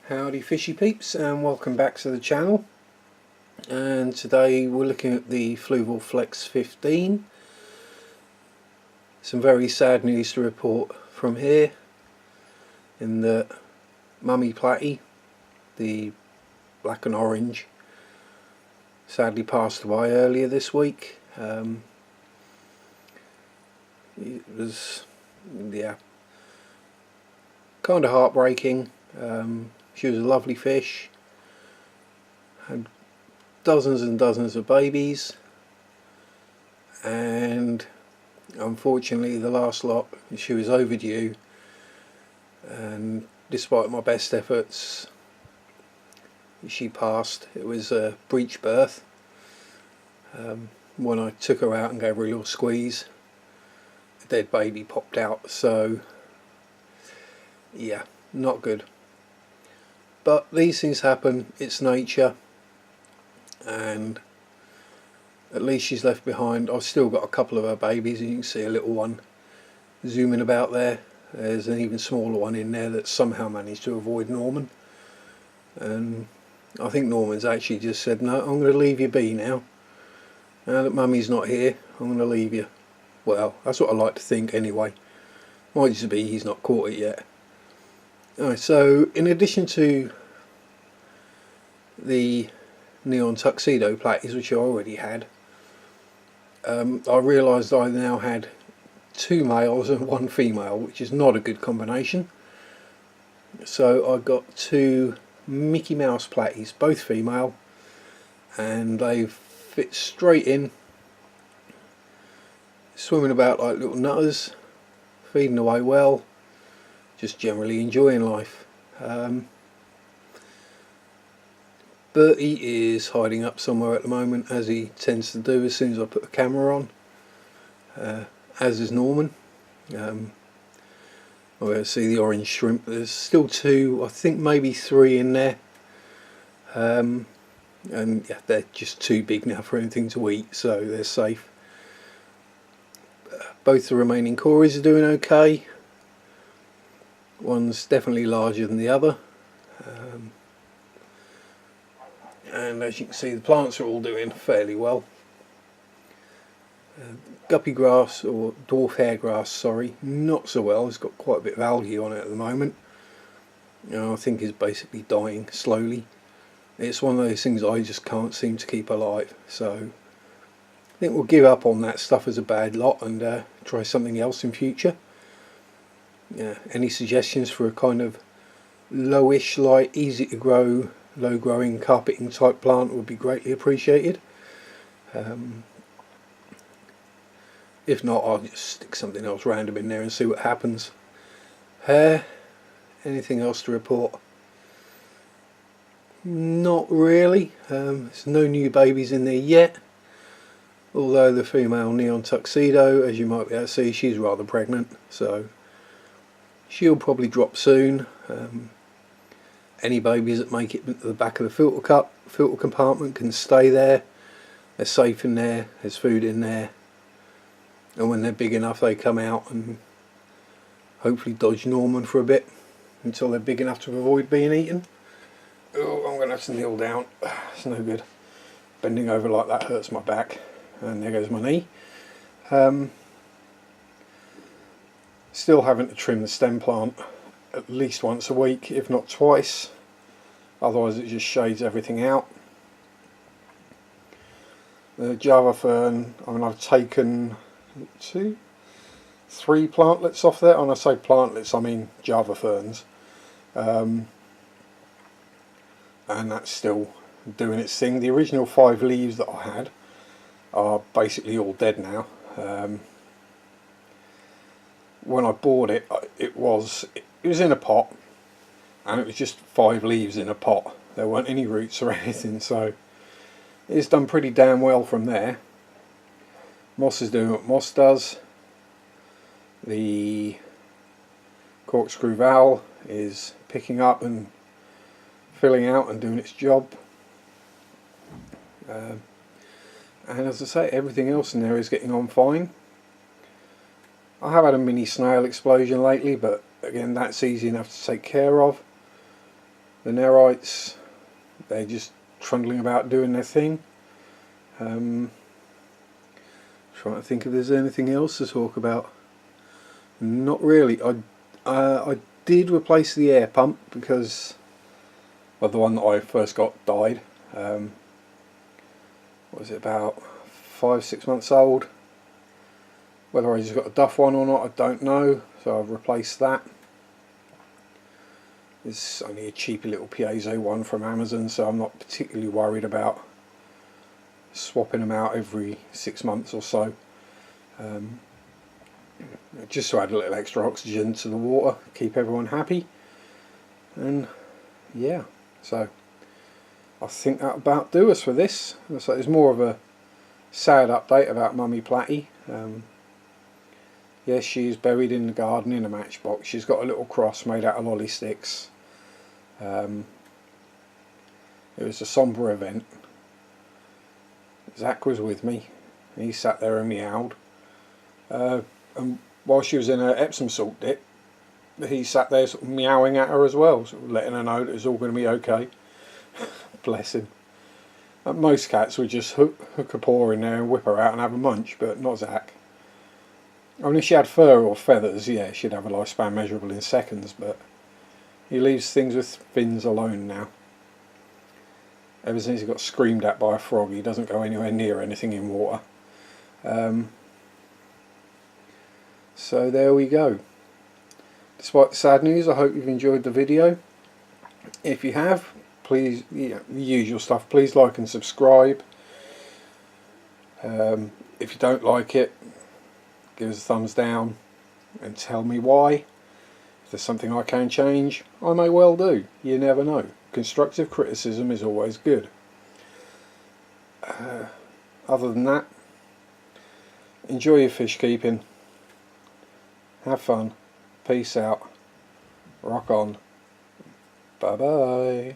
Howdy fishy peeps, and welcome back to the channel. And today we're looking at the Fluval Flex 15. Some very sad news to report from here, in that Mummy Platty, the black and orange, sadly passed away earlier this week. It was, kind of heartbreaking. She was a lovely fish, had dozens and dozens of babies, and unfortunately the last lot, she was overdue, and despite my best efforts she passed. It was a breech birth. When I took her out and gave her a little squeeze, a dead baby popped out, so yeah, not good. But these things happen, it's nature, and at least she's left behind. I've still got a couple of her babies, and you can see a little one zooming about there. There's an even smaller one in there that somehow managed to avoid Norman, and I think Norman's actually just said, no, I'm going to leave you be now. Now that Mummy's not here, I'm going to leave you. Well, that's what I like to think anyway. Might just be he's not caught it yet. Alright, so in addition to the neon tuxedo platties, which I already had, I realised I now had 2 males and 1 female, which is not a good combination. So I got 2 Mickey Mouse platties, both female, and they fit straight in, swimming about like little nutters, feeding away well, just generally enjoying life. Bertie is hiding up somewhere at the moment, as he tends to do as soon as I put the camera on, as is Norman. I see the orange shrimp. There's still 2, I think maybe 3 in there, and yeah, they're just too big now for anything to eat, so they're safe. Both the remaining cories are doing okay. One's definitely larger than the other, and as you can see, the plants are all doing fairly well. Guppy grass, or dwarf hairgrass, sorry, not so well. It's got quite a bit of algae on it at the moment. I think it's basically dying slowly. It's one of those things I just can't seem to keep alive, so I think we'll give up on that stuff as a bad lot and try something else in future. Any suggestions for a kind of lowish, light, easy to grow, low growing carpeting type plant would be greatly appreciated. If not, I'll just stick something else random in there and see what happens. Anything else to report? Not really. There's no new babies in there yet, although the female neon tuxedo, as you might be able to see, she's rather pregnant, so she'll probably drop soon. Any babies that make it to the back of the filter compartment can stay there. They're safe in there, there's food in there, and when they're big enough they come out and hopefully dodge Norman for a bit until they're big enough to avoid being eaten. Oh, I'm going to have to kneel down, it's no good. Bending over like that hurts my back, and there goes my knee. Still having to trim the stem plant at least once a week, if not twice, otherwise it just shades everything out. The Java fern, I've taken 2, 3 plantlets off there. When I say plantlets, I mean Java ferns, and that's still doing its thing. The original 5 leaves that I had are basically all dead now. When I bought it, it was in a pot, and it was just 5 leaves in a pot. There weren't any roots or anything, so it's done pretty damn well from there. Moss is doing what moss does. The corkscrew valve is picking up and filling out and doing its job. And as I say, everything else in there is getting on fine. I have had a mini snail explosion lately, but again, that's easy enough to take care of. The Nerites, they're just trundling about doing their thing. Trying to think if there's anything else to talk about. Not really. I did replace the air pump because, well, the one that I first got died. What was it, about 5-6 months old? Whether I just got a Duff one or not, I don't know. So I've replaced that. It's only a cheapy little piezo one from Amazon, so I'm not particularly worried about swapping them out every 6 months or so. Just to add a little extra oxygen to the water, keep everyone happy. And yeah, so I think that'll about do us for this. So it's more of a sad update about Mummy Platty. Yes, she's buried in the garden in a matchbox. She's got a little cross made out of lolly sticks. It was a sombre event. Zach was with me. He sat there and meowed. And while she was in her Epsom salt dip, he sat there sort of meowing at her as well, sort of letting her know that it was all going to be okay. Bless him. Most cats would just hook a paw in there and whip her out and have a munch, but not Zach. I mean, if she had fur or feathers, yeah, she'd have a lifespan measurable in seconds, but he leaves things with fins alone now. Ever since he got screamed at by a frog, he doesn't go anywhere near anything in water. So there we go. Despite the sad news, I hope you've enjoyed the video. If you have, please, the usual stuff, please like and subscribe. If you don't like it, give us a thumbs down and tell me why. If there's something I can change, I may well do. You never know. Constructive criticism is always good. Other than that, enjoy your fish keeping. Have fun. Peace out. Rock on. Bye bye.